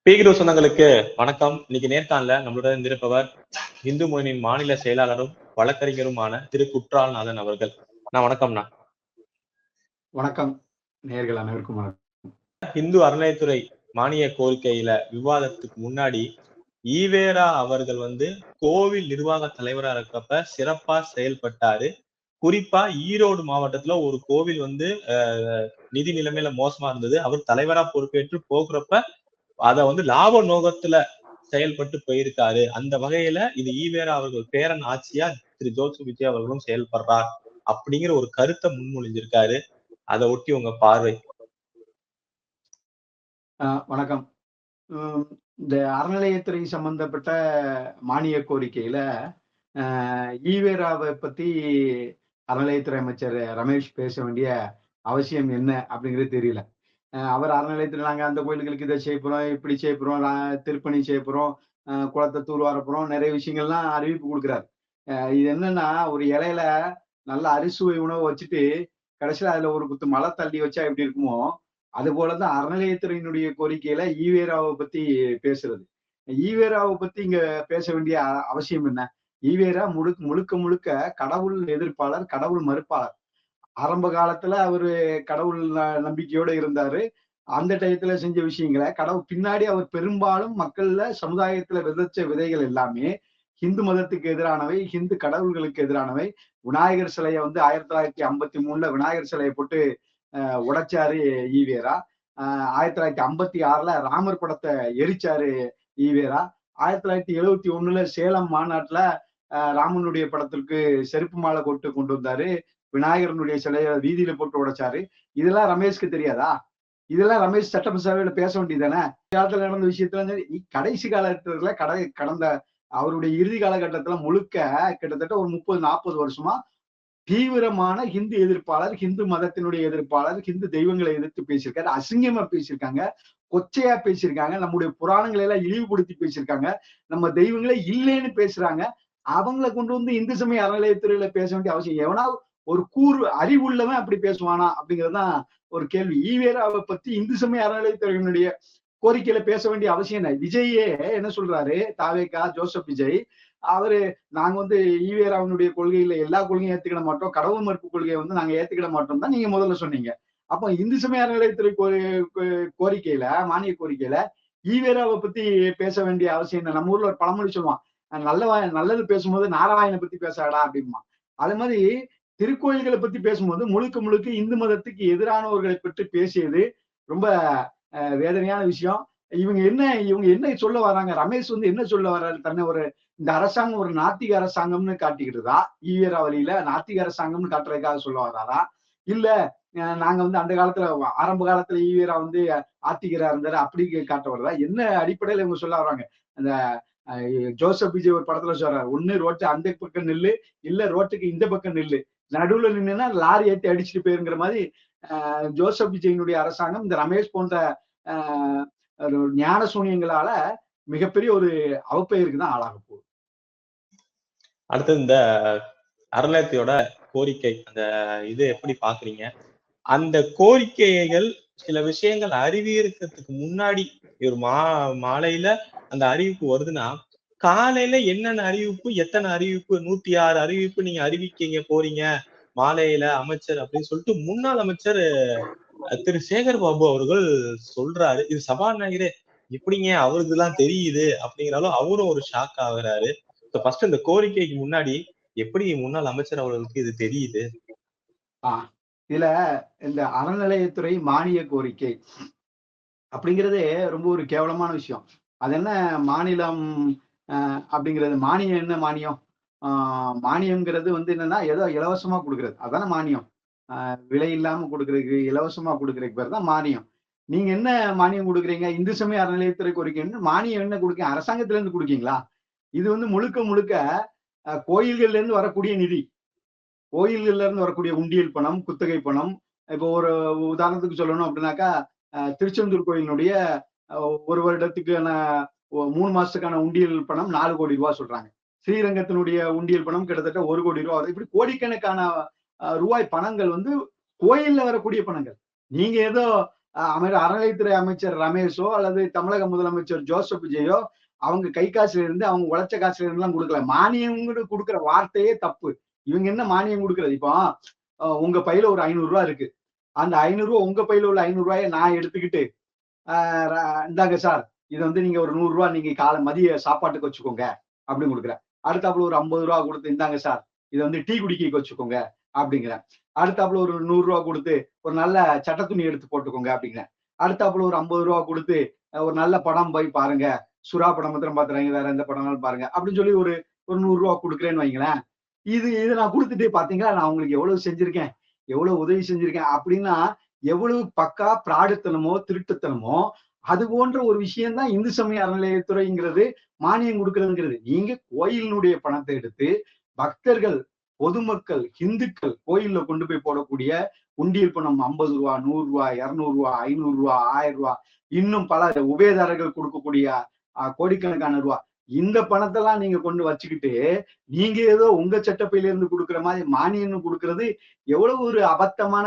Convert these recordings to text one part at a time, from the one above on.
பீகிரு சொந்தங்களுக்கு வணக்கம். இன்னைக்கு நேர்காணல நம்மளுடன் இருந்திருப்பவர் இந்து முன்னணியின் மாநில செயலாளரும் வழக்கறிஞருமான திரு குற்றால்நாதன் அவர்கள். வணக்கம்ண்ணா. வணக்கம் நேயர்கள் அனைவருக்கும் வணக்கம். இந்து அறநிலையத்துறை மானிய கோரிக்கையில விவாதத்துக்கு முன்னாடி ஈவேரா அவர்கள் கோவில் நிர்வாக தலைவரா இருக்கப்ப சிறப்பா செயல்பட்டாரு. குறிப்பா ஈரோடு மாவட்டத்துல ஒரு கோவில் நிதி நிலைமையில மோசமா இருந்தது. அவர் தலைவரா பொறுப்பேற்று போகிறப்ப அத லாப நோக்கத்துல செயல்பட்டு போயிருக்காரு. அந்த வகையில இது ஈவேரா அவர்கள் பேரன் ஆட்சியா திரு ஜோசப் விஜய் அவர்களும் செயல்படுறார் அப்படிங்கிற ஒரு கருத்தை முன்மொழிஞ்சிருக்காரு. அதை ஒட்டி உங்க பார்வை. வணக்கம். இந்த அறநிலையத்துறை சம்பந்தப்பட்ட மானிய கோரிக்கையில ஈவேராவை பத்தி அறநிலையத்துறை அமைச்சர் ரமேஷ் பேச வேண்டிய அவசியம் என்ன அப்படிங்கிறது தெரியல. அவர் அறநிலையத்துல நாங்க அந்த கோயில்களுக்கு இதை செய்ய போறோம், இப்படி செய்ய போறோம், திருப்பணி செய்ய போறோம், குளத்தை தூர்வார போறோம், நிறைய விஷயங்கள்லாம் அறிவிப்பு கொடுக்குறாரு. இது என்னன்னா, ஒரு இலையில நல்ல அரிசுவை உணவு வச்சுட்டு கடைசியில அதுல ஒரு குத்து மலை தள்ளி வச்சா எப்படி இருக்குமோ, அது போலதான் அறநிலையத்துறையினுடைய கோரிக்கையில ஈவேராவை பத்தி பேசுறது. ஈவேராவை பத்தி இங்க பேச வேண்டிய அவசியம் என்ன? ஈவேரா முழுக்க முழுக்க கடவுள் எதிர்ப்பாளர், கடவுள் மறுப்பாளர். ஆரம்ப காலத்துல அவரு கடவுள் நம்பிக்கையோட இருந்தாரு. அந்த டயத்துல செஞ்ச விஷயங்களை கடவுள் பின்னாடி அவர் பெரும்பாலும் மக்கள்ல சமுதாயத்துல விதைச்ச விதைகள் எல்லாமே ஹிந்து மதத்துக்கு எதிரானவை, ஹிந்து கடவுள்களுக்கு எதிரானவை. விநாயகர் சிலையை 1953 விநாயகர் சிலையை போட்டு உடைச்சாரு ஈவேரா. 1956 ராமர் படத்தை எரிச்சாரு ஈவேரா. 1971 சேலம் மாநாட்டுல ராமனுடைய படத்திற்கு செருப்பு மாலை கொண்டு வந்தாரு. விநாயகரனுடைய சிலையை வீதியில போட்டு உடைச்சாரு. இதெல்லாம் ரமேஷ்க்கு தெரியாதா? இதெல்லாம் ரமேஷ் சட்டசபையில பேச வேண்டியதானே? காலத்துல நடந்த விஷயத்துல கடைசி காலத்துல கடந்த அவருடைய இறுதி காலகட்டத்துல முழுக்க கிட்டத்தட்ட ஒரு 30-40 வருஷமா தீவிரமான ஹிந்து எதிர்ப்பாளர், ஹிந்து மதத்தினுடைய எதிர்ப்பாளர், ஹிந்து தெய்வங்களை எதிர்த்து பேசியிருக்காரு. அசிங்கமா பேசியிருக்காங்க, கொச்சையா பேசியிருக்காங்க, நம்முடைய புராணங்களை எல்லாம் இழிவுபடுத்தி பேசியிருக்காங்க, நம்ம தெய்வங்களே இல்லைன்னு பேசுறாங்க. அவங்களை கொண்டு இந்து சமய அறநிலையத்துறையில பேச வேண்டிய அவசியம் எவனா ஒரு அறிவுள்ளவன் அப்படி பேசுவானா அப்படிங்கறதுதான் ஒரு கேள்வி. ஈவேராவை பத்தி இந்து சமய அறநிலையத்துறையினுடைய கோரிக்கையில பேச வேண்டிய அவசியம் என்ன? விஜயே என்ன சொல்றாரு, தாவேகா ஜோசப் விஜய் அவரு நாங்க ஈவேராவினுடைய கொள்கையில எல்லா கொள்கையும் ஏத்துக்கிட மாட்டோம், கடவுள் மறுப்பு கொள்கையை நாங்க ஏத்துக்கிட மாட்டோம் தான் நீங்க முதல்ல சொன்னீங்க. அப்போ இந்து சமய அறநிலையத்துறை கோரிக்கையில மானிய கோரிக்கையில ஈவேராவை பத்தி பேச வேண்டிய அவசியம் என்ன? நம்ம ஊர்ல ஒரு பழமொழி சொல்லுவான், நல்லது பேசும்போது நாராயணனை பத்தி பேசாடா அப்படிமா. அதே மாதிரி திருக்கோயில்களை பத்தி பேசும்போது முழுக்க முழுக்க இந்து மதத்துக்கு எதிரானவர்களை பற்றி பேசியது ரொம்ப வேதனையான விஷயம். இவங்க என்ன சொல்ல வராங்க? ரமேஷ் என்ன சொல்ல வர்றாரு? தன்னை இந்த அரசாங்கம் ஒரு நாத்திக அரசாங்கம்னு காட்டிக்கிட்டுதா? ஈவேரா வழியில நாத்திக அரசாங்கம்னு காட்டுறதுக்காக சொல்ல வர்றாரா? இல்ல நாங்க அந்த காலத்துல ஆரம்ப காலத்துல ஈவேரா ஆத்திகரா இருந்தாரு அப்படி காட்ட வர்றதா? என்ன அடிப்படையில இவங்க சொல்ல வர்றாங்க? அந்த ஜோசப் விஜய் ஒரு படத்துல சொல்றாரு, ஒண்ணு ரோட்டு அந்த பக்கம் நில்லு, இல்ல ரோட்டுக்கு இந்த பக்கம் நில்லு, நடுவுல நின்னுன்னா லாரி ஏற்றி அடிச்சுட்டு போயிருங்கிற மாதிரி ஜோசப் விஜயினுடைய அரசாங்கம் இந்த ரமேஷ் போன்ற ஞான சூனியங்களால மிகப்பெரிய ஒரு அவப்பெயருக்கு தான் ஆளாக போகுது. அடுத்து இந்த அறநிலையத்தோட கோரிக்கை அந்த இது எப்படி பாக்குறீங்க? அந்த கோரிக்கைகள் சில விஷயங்கள் அறிவிக்கிறதுக்கு முன்னாடி ஒரு மாலையில அந்த அறிவிப்பு வருதுன்னா, காலையில என்னென்ன அறிவிப்பு, எத்தனை அறிவிப்பு, 106 அறிவிப்பு நீங்க அறிவிக்கீங்க போறீங்க மாலையில அமைச்சர் அப்படின்னு சொல்லிட்டு முன்னாள் அமைச்சர் திரு சேகர் பாபு அவர்கள் சொல்றாரு. இது சபாநாயகரே எப்படிங்க அவருக்கு எல்லாம் தெரியுது அப்படிங்கிறாலும் அவரும் ஒரு ஷாக் ஆகுறாரு. ஃபர்ஸ்ட் இந்த கோரிக்கைக்கு முன்னாடி எப்படி முன்னாள் அமைச்சர் அவர்களுக்கு இது தெரியுது? இதுல இந்த அறநிலையத்துறை மானிய கோரிக்கை அப்படிங்கிறதே ரொம்ப ஒரு கேவலமான விஷயம். அது என்ன மாநிலம் அப்படிங்கிறது? மானியம் என்ன மானியம்? மானியம்ங்கிறது என்னன்னா ஏதோ இலவசமா கொடுக்கறது, அதான மானியம். விலை இல்லாம கொடுக்கறதுக்கு, இலவசமா கொடுக்கறதுக்கு பேர் தான் மானியம். நீங்க என்ன மானியம் கொடுக்குறீங்க? இந்து சமய அறநிலையத்துறை கோரிக்கை மானியம் என்ன கொடுக்க? அரசாங்கத்துல இருந்து கொடுக்கீங்களா? இது முழுக்க முழுக்க கோயில்கள்ல இருந்து வரக்கூடிய நிதி, கோயில்கள்ல இருந்து வரக்கூடிய உண்டியல் பணம், குத்தகை பணம். இப்போ ஒரு உதாரணத்துக்கு சொல்லணும் அப்படின்னாக்கா, திருச்செந்தூர் கோயிலினுடைய ஒரு வருடத்துக்கான 3 மாசத்துக்கான உண்டியல் பணம் 4 கோடி ரூபாய் சொல்றாங்க. ஸ்ரீரங்கத்தினுடைய உண்டியல் பணம் கிட்டத்தட்ட 1 கோடி ரூபாய். இப்படி கோடிக்கணக்கான ரூபாய் பணங்கள் கோயில்ல வரக்கூடிய பணங்கள். நீங்க ஏதோ அறநிலையத்துறை அமைச்சர் ரமேஷோ அல்லது தமிழக முதலமைச்சர் ஜோசப் விஜயோ அவங்க கை காசுல இருந்து அவங்க உழைச்ச காசுல இருந்து எல்லாம் கொடுக்கல. மானியம் கொடுக்குற வார்த்தையே தப்பு. இவங்க என்ன மானியம் கொடுக்கறது? இப்போ உங்க பையில ஒரு 500 ரூபாய் இருக்கு. அந்த 500 ரூபாய் உங்க பையில உள்ள 500 ரூபாயை நான் எடுத்துக்கிட்டு இந்தாங்க சார், இது வந்து நீங்க ஒரு 100 ரூபாய் நீங்க காலை மதிய சாப்பாட்டுக்கு வச்சுக்கோங்க அப்படின்னு கொடுக்குறேன். அடுத்தாப்புல ஒரு 50 ரூபாய் கொடுத்து இந்தாங்க சார், இதை வந்து டீ குடிக்க வச்சுக்கோங்க அப்படிங்கிறேன். அடுத்தாப்புல ஒரு 100 ரூபாய் கொடுத்து ஒரு நல்ல சட்ட துணி எடுத்து போட்டுக்கோங்க அப்படிங்கிறேன். அடுத்தாப்புல ஒரு 50 ரூபாய் கொடுத்து ஒரு நல்ல படம் போய் பாருங்க, சுறா படம் மாத்திரம் பாத்துறாங்க, வேற எந்த படம்னாலும் பாருங்க அப்படின்னு சொல்லி ஒரு ஒரு 100 ரூபாய் கொடுக்குறேன்னு வைங்களேன். இது நான் கொடுத்துட்டு பாத்தீங்களா நான் உங்களுக்கு எவ்வளவு செஞ்சிருக்கேன், எவ்வளவு உதவி செஞ்சிருக்கேன் அப்படின்னா எவ்வளவு பக்கா பிராடுத்தனமோ திருட்டுத்தனமோ அது போன்ற ஒரு விஷயம் தான் இந்து சமய அறநிலையத்துறைங்கிறது மானியம் கொடுக்கறதுங்கிறது. நீங்க கோயிலினுடைய பணத்தை எடுத்து பக்தர்கள், பொதுமக்கள், இந்துக்கள் கோயில்ல கொண்டு போய் போடக்கூடிய உண்டியல் பணம் 50 ரூபாய், 100 ரூபாய், 200 ரூபாய், 500 ரூபாய், 1000 ரூபாய், இன்னும் பல உபயதாரர்கள் கொடுக்கக்கூடிய கோடிக்கணக்கான ரூபாய், இந்த பணத்தெல்லாம் நீங்க கொண்டு வச்சுக்கிட்டு நீங்க ஏதோ உங்க சட்டப்பையில இருந்து கொடுக்குற மாதிரி மானியம் கொடுக்கறது எவ்வளவு ஒரு அபத்தமான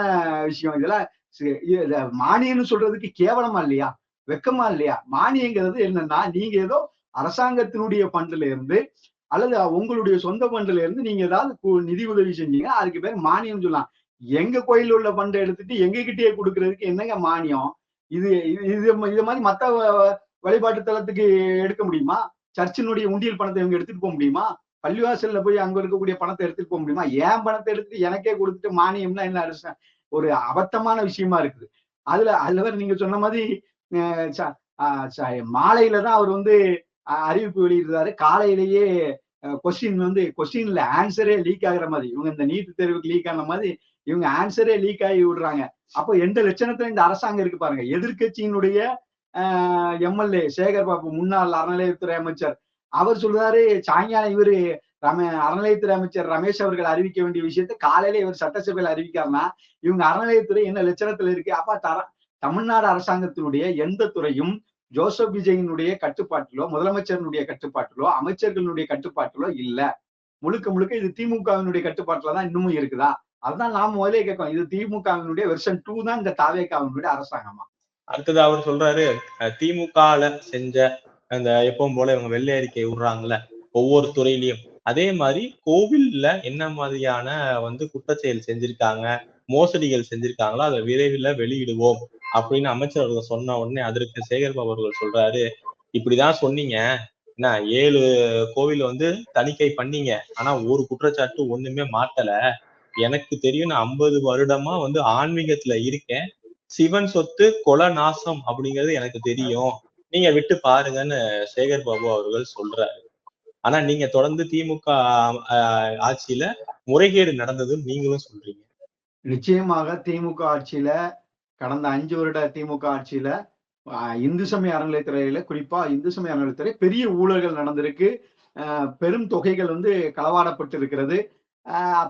விஷயம். இதெல்லாம் மானியம்னு சொல்றதுக்கு கேவலமா இல்லையா, வெக்கமா இல்லையா? மானியங்கிறது என்னன்னா நீங்க ஏதோ அரசாங்கத்தினுடைய பண்டுல இருந்து அல்லது உங்களுடைய சொந்த பண்டுல இருந்து நீங்க ஏதாவது நிதி உதவி செஞ்சீங்க, அதுக்கு பேர் மானியம் சொல்லலாம். எங்க கோயில்ல உள்ள பண்டை எடுத்துட்டு எங்க கிட்டயே கொடுக்கறதுக்கு என்னங்க மானியம்? இது இது மாதிரி மத்த வழிபாட்டு தலத்துக்கு எடுக்க முடியுமா? சர்ச்சினுடைய உண்டியல் பணத்தை இவங்க எடுத்துட்டு போக முடியுமா? பள்ளிவாசல்ல போய் அங்க இருக்கக்கூடிய பணத்தை எடுத்துட்டு போக முடியுமா? ஏன் பணத்தை எடுத்துட்டு எனக்கே கொடுத்துட்டு மானியம்னா என்ன அரசு? ஒரு அபத்தமான விஷயமா இருக்குது. அதுல வேற நீங்க சொன்ன மாதிரி மாலையில தான் அவர் வந்து அறிவிப்பு வெளியிடுறாரு. காலையிலேயே கொஸ்டின்ல ஆன்சரே லீக் ஆகுற மாதிரி, இவங்க இந்த நீட் தேர்வுக்கு லீக் ஆன மாதிரி இவங்க ஆன்சரே லீக் ஆகி விடுறாங்க. அப்போ எந்த லட்சணத்துல இந்த அரசாங்கம் இருக்கு பாருங்க. எதிர்கட்சியினுடைய எம்எல்ஏ சேகர் பாபு, முன்னாள் அறநிலையத்துறை அமைச்சர், அவர் சொல்றாரு சாயங்காலம் இவரு அறநிலையத்துறை அமைச்சர் ரமேஷ் அவர்கள் அறிவிக்க வேண்டிய விஷயத்த காலையில இவர் சட்டசபையில் அறிவிக்காருன்னா இவங்க அறநிலையத்துறை என்ன லட்சணத்துல இருக்கு? அப்ப தமிழ்நாடு அரசாங்கத்தினுடைய எந்த துறையும் ஜோசப் விஜயினுடைய கட்டுப்பாட்டிலோ, முதலமைச்சரினுடைய கட்டுப்பாட்டிலோ, அமைச்சர்களுடைய கட்டுப்பாட்டிலோ இல்ல. முழுக்க முழுக்க இது திமுகவினுடைய கட்டுப்பாட்டுல தான் இன்னமும் இருக்குதா? அதுதான் நாம முதலே கேட்கோம். இது திமுகவினுடைய வெர்ஷன் 2 தான் இந்த தாவேகாவினுடைய அரசாங்கமா? அடுத்தது அவர் சொல்றாரு, திமுக செஞ்ச அந்த எப்பவும் போல இவங்க வெள்ளை அறிக்கை விடுறாங்கல்ல ஒவ்வொரு துறையிலயும், அதே மாதிரி கோவில்ல என்ன மாதிரியான வந்து குற்றச்செயல் செஞ்சிருக்காங்க, மோசடிகள் செஞ்சிருக்காங்களோ அதை விரைவில் வெளியிடுவோம் அப்படின்னு அமைச்சர் அவர்கள் சொன்ன உடனே அதற்கு சேகர்பாபு அவர்கள் சொல்றாரு, இப்படிதான் சொன்னீங்க, என்ன 7 கோவில் வந்து தணிக்கை பண்ணீங்க, ஆனா ஒரு குற்றச்சாட்டு ஒண்ணுமே மாட்டல. எனக்கு தெரியும், நான் 50 வருடமா வந்து ஆன்மீகத்துல இருக்கேன், சிவன் சொத்து கொலை நாசம் அப்படிங்கிறது எனக்கு தெரியும், நீங்க விட்டு பாருங்கன்னு சேகர் பாபு அவர்கள் சொல்றாரு. ஆனா நீங்க தொடர்ந்து திமுக ஆட்சியில முறைகேடு நடந்ததுன்னு நீங்களும் சொல்றீங்க. நிச்சயமாக திமுக ஆட்சியில, கடந்த 5 வருட திமுக ஆட்சியில இந்து சமய அறநிலையத்துறையில, குறிப்பா இந்து சமய அறநிலையத்துறை பெரிய ஊழல்கள் நடந்திருக்கு. பெரும் தொகைகள் வந்து களவாடப்பட்டு இருக்கிறது.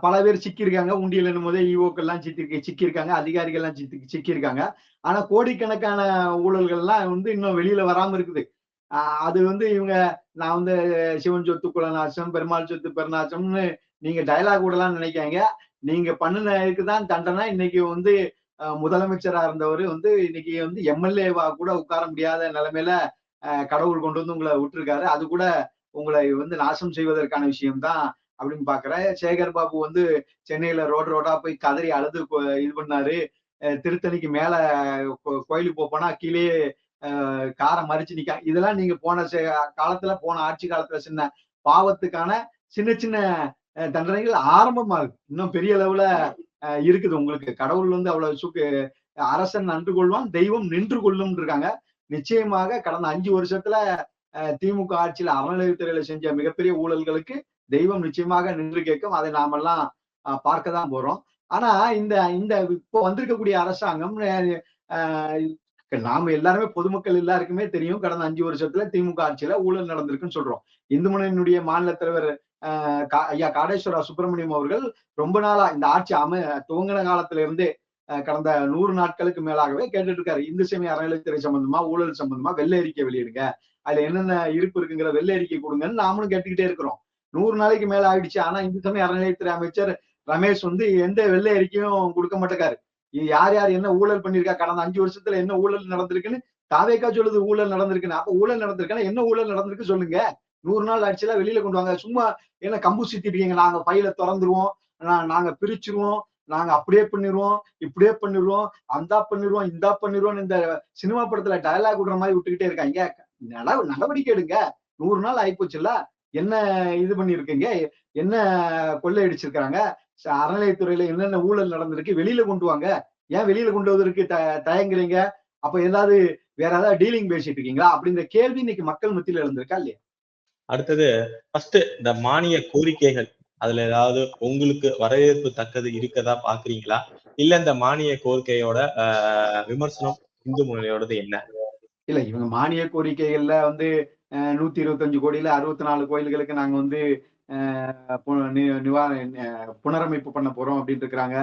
பல பேர் சிக்கியிருக்காங்க. உண்டியல் என்னும் போதே ஈஓக்கெல்லாம் சிக்கியிருக்காங்க, அதிகாரிகள்லாம் சிக்கியிருக்காங்க. ஆனா கோடிக்கணக்கான ஊழல்கள்லாம் வந்து இன்னும் வெளியில வராம இருக்குது. அது வந்து இவங்க நான் வந்து சிவன் சொத்து குலநாசம், பெருமாள் சொத்து பெருநாசம்னு நீங்க டயலாக் விடலாம்னு நினைக்காங்க. நீங்க பண்ணுனதுக்கு தான் தண்டனை. இன்னைக்கு வந்து முதலமைச்சரா இருந்தவர் வந்து இன்னைக்கு வந்து எம்எல்ஏவா கூட உட்கார முடியாத நிலைமையில கடவுள் கொண்டு வந்து உங்களை விட்டுருக்காரு. அது கூட உங்களை வந்து நாசம் செய்வதற்கான விஷயம்தான் அப்படின்னு பாக்குறேன். சேகர் பாபு வந்து சென்னையில ரோடா போய் கதறி அழுது இது பண்ணாரு. திருத்தணிக்கு மேல கோயிலுக்கு போனா கீழே காரை மறிச்சு நிக்க. இதெல்லாம் நீங்க போன காலத்துல, போன ஆட்சி காலத்துல சின்ன பாவத்துக்கான சின்ன சின்ன தண்டனைகள் ஆரம்பமா இருக்கு. இன்னும் பெரிய அளவுல இருக்குது. உங்களுக்கு கடவுள் வந்து அவ்வளவு அரசன் நன்று கொள்வான், தெய்வம் நின்று கொள்ளும் இருக்காங்க. நிச்சயமாக கடந்த 5 வருஷத்துல திமுக ஆட்சியில அறநிலையத்துறையில செஞ்ச மிகப்பெரிய ஊழல்களுக்கு தெய்வம் நிச்சயமாக நின்று கேட்கும். அதை நாமெல்லாம் பார்க்கதான் போறோம். ஆனா இந்த இந்த இப்போ வந்திருக்கக்கூடிய அரசாங்கம், நாம எல்லாருமே பொதுமக்கள் எல்லாருக்குமே தெரியும், கடந்த 5 வருஷத்துல திமுக ஆட்சியில ஊழல் நடந்திருக்குன்னு சொல்றோம். இந்து முன்னணியினுடைய மாநில தலைவர் ஐயா காடேஸ்வரா சுப்பிரமணியம் அவர்கள் ரொம்ப நாளா இந்த ஆட்சி துவங்கின காலத்துல இருந்தே கடந்த 100 நாட்களுக்கு மேலாகவே கேட்டுட்டு இருக்காரு. இந்து சமய அறநிலையத்துறை சம்பந்தமா, ஊழல் சம்பந்தமா வெள்ளை அறிக்கை வெளியிடுங்க, அதுல என்னென்ன இருப்பு இருக்குங்கிற வெள்ளை அறிக்கை கொடுங்கன்னு நாமளும் கேட்டுக்கிட்டே இருக்கிறோம். 100 நாளைக்கு மேல ஆயிடுச்சு. ஆனா இந்து சமய அறநிலையத்துறை அமைச்சர் ரமேஷ் வந்து எந்த வெள்ளை அறிக்கையும் கொடுக்க மாட்டேக்காரு. யார் யார் என்ன ஊழல் பண்ணிருக்கா, கடந்த 5 வருஷத்துல என்ன ஊழல் நடந்திருக்குன்னு தாவேக்கா சொல்லுது. ஊழல் நடந்திருக்குன்னு. அப்ப ஊழல் நடந்திருக்குன்னா என்ன ஊழல் நடந்திருக்கு சொல்லுங்க. 100 நாள் ஆட்சியில வெளியில கொண்டு வாங்க. சும்மா என்ன கம்பு சுத்திட்டு இருக்கீங்க. நாங்க ஃபைல திறந்துருவோம், நாங்க பிரிச்சிருவோம், நாங்க அப்படியே பண்ணிருவோம், இப்படியே பண்ணிருவோம், அந்தா பண்ணிருவோம், இந்தா பண்ணிருவோம், இந்த சினிமா படத்துல டயலாக் விடுற மாதிரி விட்டுக்கிட்டே இருக்காங்க. நடவடிக்கை எடுங்க. 100 நாள் ஆயிப்போச்சுல்ல. என்ன இது பண்ணிருக்கீங்க, என்ன கொள்ளையடிச்சிருக்காங்க, அறநிலையத்துறையில என்னென்ன ஊழல் நடந்திருக்கு வெளியில கொண்டு வாங்க. ஏன் வெளியில கொண்டு வருவதற்கு தயங்குறீங்க? அப்ப ஏதாவது வேற ஏதாவது டீலிங் பேசிட்டு இருக்கீங்களா அப்படிங்கிற கேள்வி இன்னைக்கு மக்கள் மத்தியில எழுந்திருக்கா இல்லையா? அடுத்தது ஃபர்ஸ்ட் இந்த மானிய கோரிக்கைகள், அதுல ஏதாவது உங்களுக்கு வரவேற்பு தக்கது இருக்கதா பாக்குறீங்களா? இல்ல இந்த மானிய கோரிக்கையோட விமர்சனம் இந்து முன்னணியோடது என்ன? இல்ல இவங்க மானிய கோரிக்கைகள்ல வந்து 125 கோடியில 64 கோயில்களுக்கு நாங்க வந்து புனரமைப்பு பண்ண போறோம் அப்படின்னு இருக்கிறாங்க.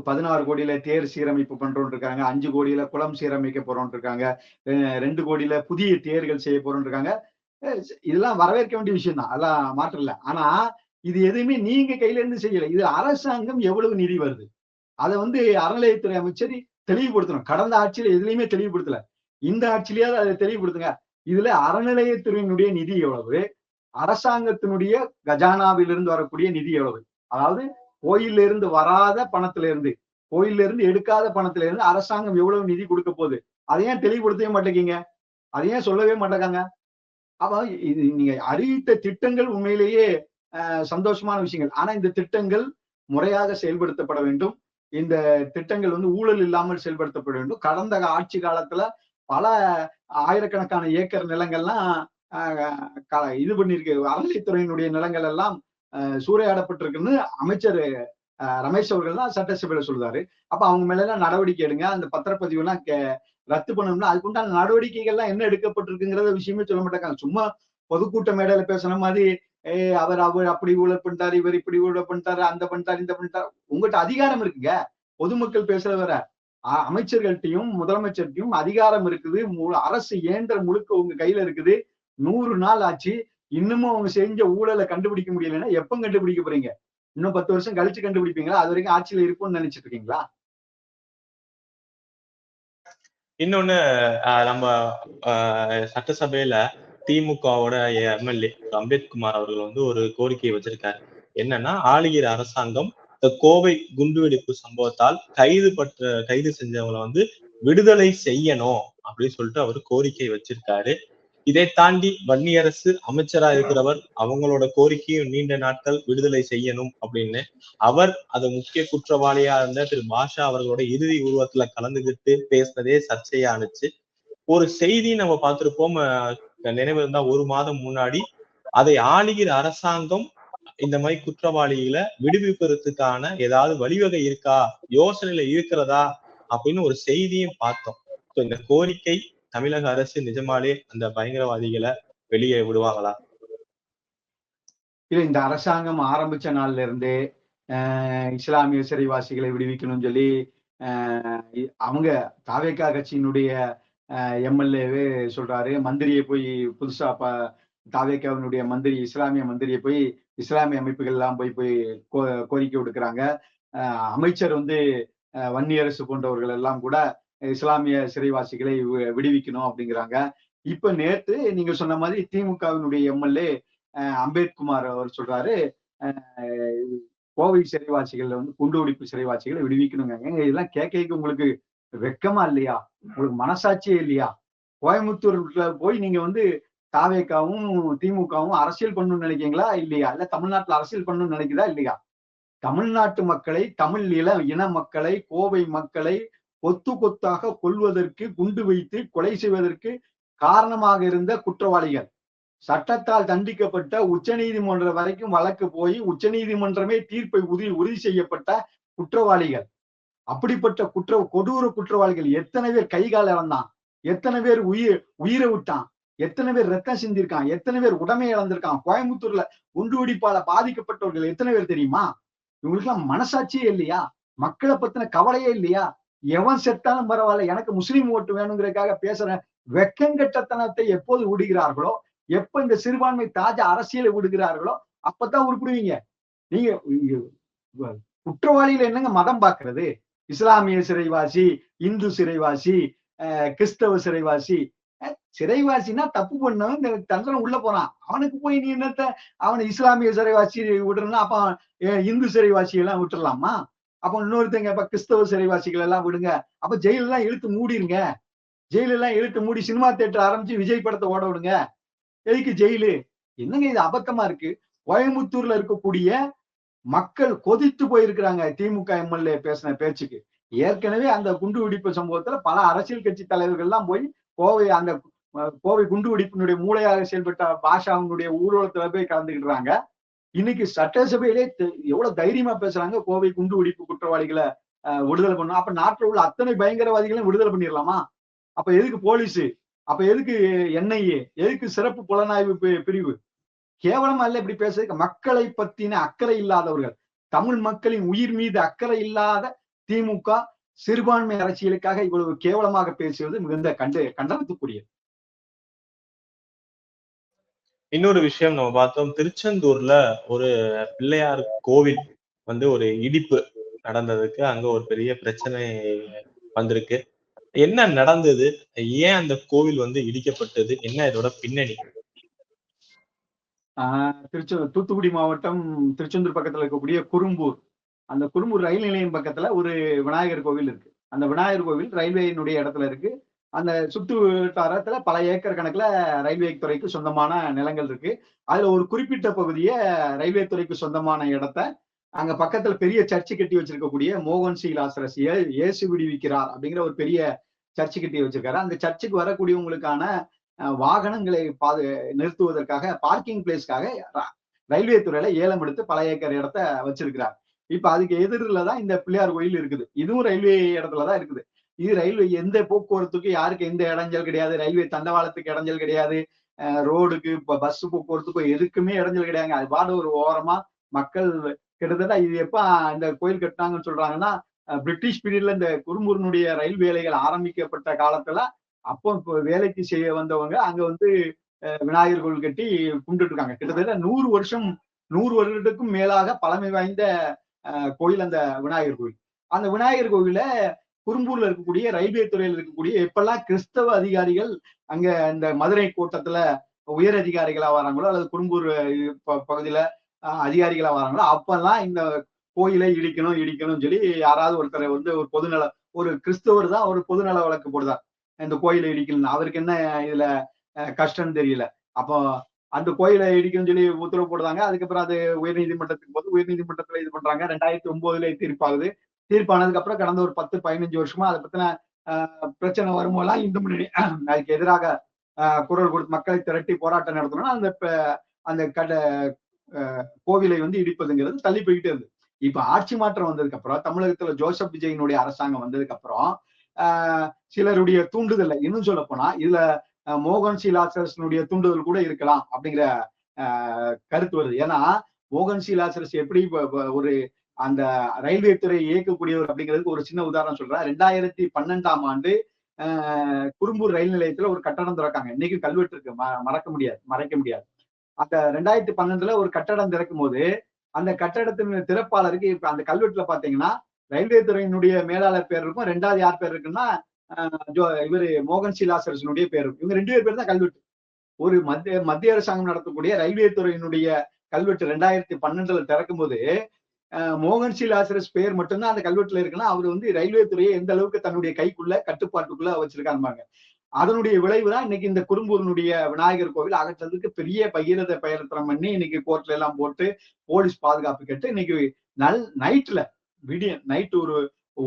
16 கோடியில தேர் சீரமைப்பு பண்றோம் இருக்காங்க. 5 கோடியில குளம் சீரமைக்க போறோம் இருக்காங்க. 2 கோடியில புதிய தேர்கள் செய்ய போறோம் இருக்காங்க. இதெல்லாம் வரவேற்க வேண்டிய விஷயம் தான். அதெல்லாம் மாற்றம் இல்ல. ஆனா இது எதுவுமே நீங்க கையில இருந்து செய்யல. இது அரசாங்கம் எவ்வளவு நிதி வருது? அத வந்து அறநிலையத்துறை அமைச்சர் தெளிவுபடுத்தணும். கடந்த ஆட்சியில எதுலயுமே தெளிவுபடுத்தல. இந்த ஆட்சியிலேயாவது அதை தெளிவுபடுத்துங்க. இதுல அறநிலையத்துறையினுடைய நிதி எவ்வளவு? அரசாங்கத்தினுடைய கஜானாவிலிருந்து வரக்கூடிய நிதி எவ்வளவு? அதாவது கோயில்ல இருந்து வராத பணத்துல இருந்து, கோயில்ல இருந்து எடுக்காத பணத்துல இருந்து அரசாங்கம் எவ்வளவு நிதி கொடுக்க போகுது? அதை ஏன் தெளிவுபடுத்தவே மாட்டேங்கீங்க? அதை ஏன் சொல்லவே மாட்டேங்காங்க? அப்ப இது நீங்க அறிவித்த திட்டங்கள் உண்மையிலேயே சந்தோஷமான விஷயங்கள். ஆனா இந்த திட்டங்கள் முறையாக செயல்படுத்தப்பட வேண்டும். இந்த திட்டங்கள் வந்து ஊழல் இல்லாமல் செயல்படுத்தப்பட வேண்டும். கடந்த ஆட்சி காலத்துல பல ஆயிரக்கணக்கான ஏக்கர் நிலங்கள்லாம் இது பண்ணிருக்கு. அறநிலைத்துறையினுடைய நிலங்கள் எல்லாம் சூறையாடப்பட்டிருக்குன்னு அமைச்சர் ரமேஷ் அவர்கள் தான் சட்டசபையில சொல்றாரு. அப்ப அவங்க மேல எல்லாம் நடவடிக்கை எடுங்க. அந்த பத்திரப்பதிவு எல்லாம் ரத்து பண்ணணும்னா அதுக்குண்டான நடவடிக்கைகள்லாம் என்ன எடுக்கப்பட்டிருக்குங்கிறத விஷயமே சொல்ல மாட்டாங்க. சும்மா பொதுக்கூட்ட மேடையில பேசுன மாதிரி அவர் அப்படி ஊழல் பண்ணிட்டாரு, இவர் இப்படி ஊழல் பண்ணிட்டாரு, அந்த பண்ணிட்டாரு, இந்த பண்ணிட்டாரு. உங்ககிட்ட அதிகாரம் இருக்குங்க. பொதுமக்கள் பேசுறது வேற. அமைச்சர்கள்ட்டையும் முதலமைச்சர்கிட்டையும் அதிகாரம் இருக்குது. அரசு இயந்திரம் முழுக்க உங்க கையில இருக்குது. 100 நாள் ஆச்சு. இன்னமும் அவங்க செஞ்ச ஊழலை கண்டுபிடிக்க முடியலைன்னா எப்ப கண்டுபிடிக்க போறீங்க? இன்னும் 10 வருஷம் கழிச்சு கண்டுபிடிப்பீங்களா? அது வரைக்கும் ஆட்சியில இருப்போம்னு நினைச்சிட்டு இருக்கீங்களா? இன்னொன்னு நம்ம சட்டசபையில திமுகவோட எம்எல்ஏ அம்பேத்குமார் அவர்கள் வந்து ஒரு கோரிக்கையை வச்சிருக்காரு. என்னன்னா, ஆளுகிற அரசாங்கம் இந்த கோவை குண்டுவெடிப்பு சம்பவத்தால் கைது செஞ்சவங்களை வந்து விடுதலை செய்யணும் அப்படின்னு சொல்லிட்டு அவர் கோரிக்கை வச்சிருக்காரு. இதை தாண்டி வன்னியரசு அமைச்சரா இருக்கிறவர் அவங்களோட கோரிக்கையும் நீண்ட நாட்கள் விடுதலை செய்யணும் அப்படின்னு அவர் அது முக்கிய குற்றவாளியா இருந்த திரு பாஷா அவர்களோட இறுதி உருவத்துல கலந்துகிட்டு பேசினதே சர்ச்சையானுச்சு. ஒரு செய்தி நம்ம பார்த்திருப்போம், நினைவு இருந்தா 1 மாதம் முன்னாடி அதை ஆளுகிற அரசாங்கம் இந்த மாதிரி குற்றவாளிகளை விடுவிப்பதற்கான ஏதாவது வழிவகை இருக்கா, யோசனையில இருக்கிறதா அப்படின்னு ஒரு செய்தியும் பார்த்தோம். இந்த கோரிக்கை தமிழக அரசு நிஜமாலே அந்த பயங்கரவாதிகளை வெளியே விடுவாங்களா? இல்ல இந்த அரசாங்கம் ஆரம்பிச்ச நாள்ல இருந்தே இஸ்லாமிய சிறைவாசிகளை விடுவிக்கணும்னு சொல்லி அவங்க தாவேகா கட்சியினுடைய எம்எல்ஏவே சொல்றாரு. மந்திரியை போய் புதுசா தாவேகாவினுடைய மந்திரி இஸ்லாமிய மந்திரியை போய் இஸ்லாமிய அமைப்புகள் எல்லாம் போய் கோரிக்கை விடுக்கிறாங்க. அமைச்சர் வந்து வன்னியரசு போன்றவர்கள் எல்லாம் கூட இஸ்லாமிய சிறைவாசிகளை விடுவிக்கணும் அப்படிங்கிறாங்க. இப்ப நேத்து நீங்க சொன்ன மாதிரி திமுகவினுடைய எம்எல்ஏ அம்பேத்குமார் அவர் சொல்றாரு, கோவை சிறைவாசிகள் வந்து குண்டுவெடிப்பு சிறைவாசிகளை விடுவிக்கணுங்க. ஏங்க இதெல்லாம் கேட்க உங்களுக்கு வெக்கமா இல்லையா? உங்களுக்கு மனசாட்சியே இல்லையா? கோயம்புத்தூர்ல போய் நீங்க வந்து தாவேகாவும் திமுகவும் அரசியல் பண்ணணும்னு நினைக்கிறீங்களா இல்லையா? இல்ல தமிழ்நாட்டுல அரசியல் பண்ணணும்னு நினைக்குதா இல்லையா? தமிழ்நாட்டு மக்களை, தமிழ் இன மக்களை, கோவை மக்களை கொத்து கொத்தாக கொல்வதற்கு, குண்டு வைத்து கொலை செய்வதற்கு காரணமாக இருந்த குற்றவாளிகள், சட்டத்தால் தண்டிக்கப்பட்ட உச்சநீதிமன்றம் வரைக்கும் வழக்கு போய் உச்சநீதிமன்றமே தீர்ப்பை உறுதி செய்யப்பட்ட குற்றவாளிகள், அப்படிப்பட்ட கொடூர குற்றவாளிகள் எத்தனை பேர் கை கால் இழந்தான், எத்தனை பேர் உயிரை விட்டான், எத்தனை பேர் ரத்தம் சிந்திருக்கான், எத்தனை பேர் உடமை இழந்திருக்கான். கோயம்புத்தூர்ல குண்டு வெடிப்பால பாதிக்கப்பட்டவர்கள் எத்தனை பேர் தெரியுமா? இவங்களுக்கு எல்லாம் மனசாட்சியே இல்லையா? மக்களை பத்தின கவலையே இல்லையா? எவன் செத்தாலும் பரவாயில்ல, எனக்கு முஸ்லீம் ஓட்டு வேணுங்கிறதுக்காக பேசுற வெக்கங்கெட்டத்தனத்தை எப்போது விடுகிறார்களோ, எப்ப இந்த சிறுபான்மை தாஜ அரசியலை விடுகிறார்களோ அப்பதான் உருப்பிடுவீங்க. நீங்க குற்றவாளியில என்னங்க மதம் பாக்குறது? இஸ்லாமிய சிறைவாசி, இந்து சிறைவாசி, கிறிஸ்தவ சிறைவாசி. சிறைவாசினா தப்பு பண்ணவன் இந்த தண்டனை உள்ள போறான். அவனுக்கு போய் நீ என்னத்த அவனை இஸ்லாமிய சிறைவாசி விடுறன்னா, அப்ப இந்து சிறைவாசி எல்லாம் விட்டுறலாமா? அப்ப இன்னொருத்தங்க இப்ப கிறிஸ்தவ சிறைவாசிகள் எல்லாம் விடுங்க. அப்ப ஜெயில எல்லாம் இழுத்து மூடிருங்க. ஜெயில எல்லாம் இழுத்து மூடி சினிமா தியேட்டர் ஆரம்பிச்சு விஜய் படத்தை ஓட விடுங்க. எதுக்கு ஜெயிலு? என்னங்க இது அபத்தமா இருக்கு. கோயம்புத்தூர்ல இருக்கக்கூடிய மக்கள் கொதித்து போயிருக்கிறாங்க திமுக எம்எல்ஏ பேசின பேச்சுக்கு. ஏற்கனவே அந்த குண்டு வெடிப்பு சம்பவத்துல பல அரசியல் கட்சி தலைவர்கள் எல்லாம் போய் கோவை அந்த கோவை குண்டு வெடிப்பினுடைய மூளையாக செயல்பட்ட பாஷாவினுடைய ஊர்வலத்துல போய் கலந்துக்கிடுறாங்க. இன்னைக்கு சட்டசபையிலே எவ்வளவு தைரியமா பேசுறாங்க, கோவை குண்டு வெடிப்பு குற்றவாளிகளை விடுதலை பண்ணும். அப்ப நாட்டில் உள்ள அத்தனை பயங்கரவாதிகளையும் விடுதலை பண்ணிடலாமா? அப்ப எதுக்கு போலீஸ்? அப்ப எதுக்கு என்ஐஏ? எதுக்கு சிறப்பு புலனாய்வு பிரிவு? கேவலமா இல்ல இப்படி பேசுறதுக்கு. மக்களை பத்தின அக்கறை இல்லாதவர்கள், தமிழ் மக்களின் உயிர் மீது அக்கறை இல்லாத திமுக சிறுபான்மை அரசியலுக்காக இவ்வளவு கேவலமாக பேசுவது மிகுந்த கண்டனத்துக்குரியது. இன்னொரு விஷயம் நம்ம பார்த்தோம், திருச்செந்தூர்ல ஒரு பிள்ளையார் கோவில் வந்து ஒரு இடிப்பு நடந்ததுக்கு அங்க ஒரு பெரிய பிரச்சனை வந்திருக்கு. என்ன நடந்தது? ஏன் அந்த கோவில் வந்து இடிக்கப்பட்டது? என்ன இதோட பின்னணி? தூத்துக்குடி மாவட்டம் திருச்செந்தூர் பக்கத்துல இருக்கக்கூடிய குறும்பூர், அந்த குறும்பூர் ரயில் நிலையம் பக்கத்துல ஒரு விநாயகர் கோவில் இருக்கு. அந்த விநாயகர் கோவில் ரயில்வேயினுடைய இடத்துல இருக்கு. அந்த சுற்று வட்டாரத்துல பல ஏக்கர் கணக்குல ரயில்வே துறைக்கு சொந்தமான நிலங்கள் இருக்கு. அதுல ஒரு குறிப்பிட்ட பகுதியை ரயில்வே துறைக்கு சொந்தமான இடத்த அங்க பக்கத்துல பெரிய சர்ச்சு கட்டி வச்சிருக்கக்கூடிய மோகன் சி லாசரஸ் இயேசு விடுவிக்கிறார் அப்படிங்கிற ஒரு பெரிய சர்ச்சு கட்டி வச்சிருக்காரு. அந்த சர்ச்சுக்கு வரக்கூடியவங்களுக்கான வாகனங்களை நிறுத்துவதற்காக பார்க்கிங் பிளேஸ்க்காக ரயில்வே துறையில ஏலம் எடுத்து பல ஏக்கர் இடத்த வச்சிருக்கிறார். இப்ப அதுக்கு எதிரில தான் இந்த பிள்ளையார் கோயில் இருக்குது. இதுவும் ரயில்வே இடத்துலதான் இருக்குது. இது ரயில்வே எந்த போக்குவரத்துக்கு யாருக்கு எந்த இடைஞ்சல் கிடையாது. ரயில்வே தண்டவாளத்துக்கு இடைஞ்சல் கிடையாது. ரோடுக்கு பஸ் போக்குவரத்துக்கு எதுக்குமே இடைஞ்சல் கிடையாது. அது பாடு ஒரு ஓரமா மக்கள் கிட்டத்தட்ட இது எப்ப இந்த கோயில் கட்டினாங்கன்னு சொல்றாங்கன்னா, பிரிட்டிஷ் பீரியட்ல இந்த குறும்பூரினுடைய ரயில் வேலைகள் ஆரம்பிக்கப்பட்ட காலத்துல அப்போ வேலைக்கு செய்ய வந்தவங்க அங்க வந்து விநாயகர் கோவில் கட்டி கும்பிட்டு இருக்காங்க. கிட்டத்தட்ட 100 வருடத்துக்கும் மேலாக பழமை வாய்ந்த கோயில் அந்த விநாயகர் கோவில். அந்த விநாயகர் கோவில குறும்பூர்ல இருக்கக்கூடிய ரயில்வே துறையில் இருக்கக்கூடிய எப்பெல்லாம் கிறிஸ்தவ அதிகாரிகள் அங்க இந்த மதுரை கோட்டத்துல உயர் அதிகாரிகளா வராங்களோ அல்லது குறும்பூர் பகுதியில அதிகாரிகளா வராங்களோ அப்பெல்லாம் இந்த கோயிலை இடிக்கணும் சொல்லி யாராவது ஒருத்தர் வந்து ஒரு கிறிஸ்தவர் தான் ஒரு பொதுநல வழக்கு போடுதார். இந்த கோயிலை இடிக்கணும், அவருக்கு என்ன இதுல கஷ்டம்னு தெரியல. அப்போ அந்த கோயிலை இடிக்கணும்னு சொல்லி உத்தரவு போடுறாங்க. அதுக்கப்புறம் அது உயர்நீதிமன்றத்துக்கு போது உயர்நீதிமன்றத்துல இது பண்றாங்க. 2009 தீர்ப்பாகுது. தீர்ப்பானதுக்கு அப்புறம் கடந்த ஒரு 10-15 வருஷமா அதை பத்தின பிரச்சனை வரும்போதெல்லாம் இந்து முன்னணி அதுக்கு எதிராக குரல் கொடுத்து மக்களை திரட்டி போராட்டம் நடத்தணும்னா அந்த கோவிலை வந்து இடிப்பதுங்கிறது தள்ளி போயிட்டே இருந்து. இப்ப ஆட்சி மாற்றம் வந்ததுக்கு அப்புறம் தமிழகத்துல ஜோசப் விஜயினுடைய அரசாங்கம் வந்ததுக்கு அப்புறம் சிலருடைய தூண்டுதல், இன்னும் சொல்ல போனா இதுல மோகன் சி லாசரஸினுடைய தூண்டுதல் கூட இருக்கலாம் அப்படிங்கிற கருத்து வருது. ஏன்னா மோகன் சி லாசரஸ் எப்படி ஒரு அந்த ரயில்வே துறை இயக்கக்கூடியவர் அப்படிங்கிறதுக்கு ஒரு சின்ன உதாரணம் சொல்றேன். 2012ஆம் ஆண்டு குறும்பூர் ரயில் நிலையத்துல ஒரு கட்டடம் திறக்காங்க. இன்னைக்கு கல்வெட்டு இருக்கு, மறைக்க முடியாது. அந்த 2012ல ஒரு கட்டடம் திறக்கும் போது அந்த கட்டடத்தின் திறப்பாளருக்கு இப்ப அந்த கல்வெட்டுல பாத்தீங்கன்னா ரயில்வே துறையினுடைய மேலாளர் பேர் இருக்கும். 2வது யார் பேர் இருக்குன்னா இவரு மோகன் சி லாசரஸினுடைய பேர் இருக்கும். இவங்க 2 பேர் தான் கல்வெட்டு. ஒரு மத்திய அரசாங்கம் நடத்தக்கூடிய ரயில்வே துறையினுடைய கல்வெட்டு 2012ல திறக்கும் போது மோகன் சி லாசரஸ் பேர் மட்டும்தான் அந்த கல்வெட்டுல இருக்குன்னா அவர் வந்து ரயில்வே துறையை எந்த அளவுக்கு தன்னுடைய கைக்குள்ள கட்டுப்பாட்டுக்குள்ள வச்சிருக்காங்க. அதனுடைய விளைவுதான் இன்னைக்கு இந்த குறும்பூரினுடைய விநாயகர் கோவில் அகற்றதுக்கு பெரிய பகீரத பிரயத்தனம் பண்ணி இன்னைக்கு கோர்ட்ல எல்லாம் போட்டு போலீஸ் பாதுகாப்பு கேட்டு இன்னைக்கு நைட்டு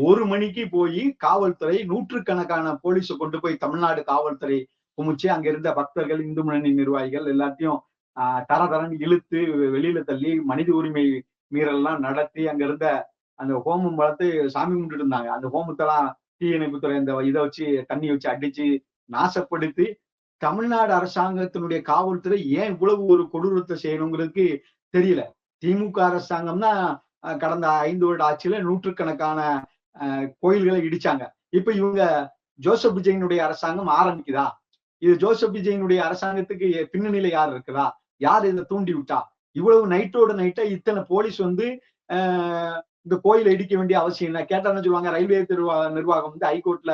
ஒரு மணிக்கு போய் காவல்துறை நூற்றுக்கணக்கான போலீஸை கொண்டு போய் தமிழ்நாடு காவல்துறை குமிச்சு அங்க இருந்த பக்தர்கள், இந்து முன்னணி நிர்வாகிகள் எல்லாத்தையும் தரன்னு இழுத்து வெளியில தள்ளி மனித உரிமை மீறல் எல்லாம் நடத்தி அங்க இருந்த அந்த ஹோமம் வளர்த்து சாமி கும்பிட்டு இருந்தாங்க. அந்த ஹோமத்தெல்லாம் தீயணைப்புத்துறை இந்த இதை வச்சு தண்ணி வச்சு அடிச்சு நாசப்படுத்தி தமிழ்நாடு அரசாங்கத்தினுடைய காவல்துறை ஏன் இவ்வளவு ஒரு கொடூரத்தை செய்யணுங்கிறதுக்கு தெரியல. திமுக அரசாங்கம்னா கடந்த 5 வருட ஆட்சியில நூற்றுக்கணக்கான கோயில்களை இடிச்சாங்க. இப்ப இவங்க ஜோசப் விஜயினுடைய அரசாங்கம் ஆரம்பிக்குதா? இது ஜோசப் விஜயினுடைய அரசாங்கத்துக்கு பின்னணியில யார் இருக்குதா? யார் இதை தூண்டி விட்டா? இவ்வளவு நைட்டோட நைட்டா இத்தனை போலீஸ் வந்து இந்த கோயிலை இடிக்க வேண்டிய அவசியம் இல்லை. கேட்டா என்ன சொல்லுவாங்க, ரயில்வே நிர்வாகம் வந்து ஹைகோர்ட்ல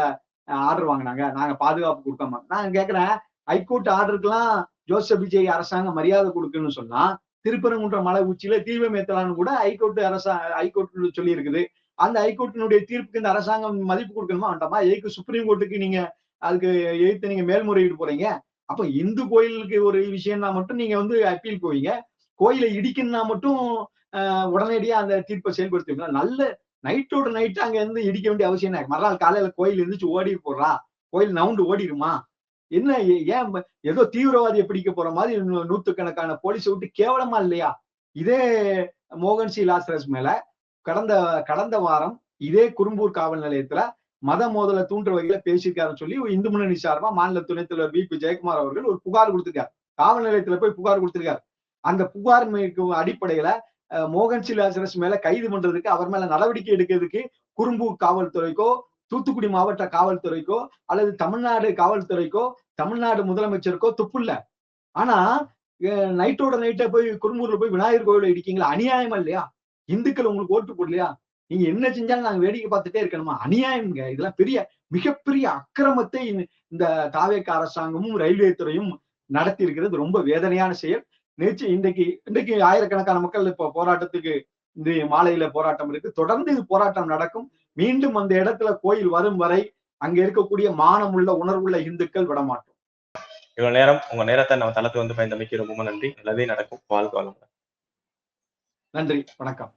ஆர்டர் வாங்கினாங்க, நாங்க பாதுகாப்பு கொடுக்க மாட்டோம். நான் கேட்கிறேன், ஹைகோர்ட் ஆர்டருக்குலாம் ஜோசப் விஜய் அரசாங்கம் மரியாதை கொடுக்குன்னு சொன்னா, திருப்பரங்குன்றம் மலை உச்சியில தீபம் ஏத்தலாம்னு கூட ஹைகோர்ட் சொல்லி இருக்குது. அந்த ஹைகோர்ட்டினுடைய தீர்ப்புக்கு இந்த அரசாங்கம் மதிப்பு கொடுக்கணுமா வேண்டாமா? எதுக்கு சுப்ரீம் கோர்ட்டுக்கு நீங்க அதுக்கு எதிர்த்து நீங்க மேல்முறையீடு போறீங்க? அப்ப இந்து கோயிலுக்கு ஒரு விஷயம்னா மட்டும் நீங்க வந்து அப்பீல் போவீங்க. கோயிலை இடிக்கணும்னா மட்டும் உடனடியா அந்த தீர்ப்பை செயல்படுத்துவீங்களா? நல்ல நைட்டோட நைட் அங்க இருந்து இடிக்க வேண்டிய அவசியம் என்ன? மறுநாள் காலையில கோயில் எந்திரிச்சு ஓடி போடுறா, கோயில் நவுண்டு ஓடிருமா? என்ன ஏன் ஏதோ தீவிரவாதியை பிடிக்க போற மாதிரி நூத்துக்கணக்கான போலீஸை விட்டு கேவலமா இல்லையா? இதே மோகன் சி லாசரஸ் மேல கடந்த கடந்த வாரம் இதே குரும்பூர் காவல் நிலையத்துல மத மோதலை தூண்டுற வகையில பேசியிருக்காருன்னு சொல்லி இந்து முன்னணி சார்பா மாநில துணைத் தலைவர் வி பி ஜெயக்குமார் அவர்கள் ஒரு புகார் கொடுத்திருக்காரு. காவல் நிலையத்துல போய் புகார் கொடுத்திருக்காரு. அந்த புகார் அடிப்படையில மோகன் சி லாசரஸ் மேல கைது பண்றதுக்கு, அவர் மேல நடவடிக்கை எடுக்கிறதுக்கு குரும்பூர் காவல்துறைக்கோ, தூத்துக்குடி மாவட்ட காவல்துறைக்கோ, அல்லது தமிழ்நாடு காவல்துறைக்கோ, தமிழ்நாடு முதலமைச்சருக்கோ துப்பு இல்ல. ஆனா நைட்டோட நைட்டா போய் குரும்பூர்ல போய் விநாயகர் கோயிலை இடிக்கீங்களா? அநியாயமா இல்லையா? இந்துக்கள் உங்களுக்கு ஓட்டு போடலையா? நீங்க என்ன செஞ்சாலும் நாங்க வேடிக்கை பார்த்துட்டே இருக்கணுமா? அநியாயம்ங்க. இதெல்லாம் மிகப்பெரிய அக்கிரமத்தை இந்த தாவேக அரசாங்கமும் ரயில்வே துறையும் நடத்தி இருக்கிறது ரொம்ப வேதனையான செயல். இன்றைக்கு ஆயிரக்கணக்கான மக்கள் இப்போ போராட்டத்துக்கு இந்த மாலையில போராட்டம் இருக்கு. தொடர்ந்து இது போராட்டம் நடக்கும். மீண்டும் அந்த இடத்துல கோயில் வரும் வரை அங்க இருக்கக்கூடிய மானமுள்ள உணர்வுள்ள இந்துக்கள் விடமாட்டோம். இவ்வளவு நேரம் உங்க நேரத்தை நம்ம தளத்துல வந்து பயந்தமைக்கு ரொம்ப நன்றி. நல்லதே நடக்கும். வாழ்க வளமுடன். நன்றி. வணக்கம்.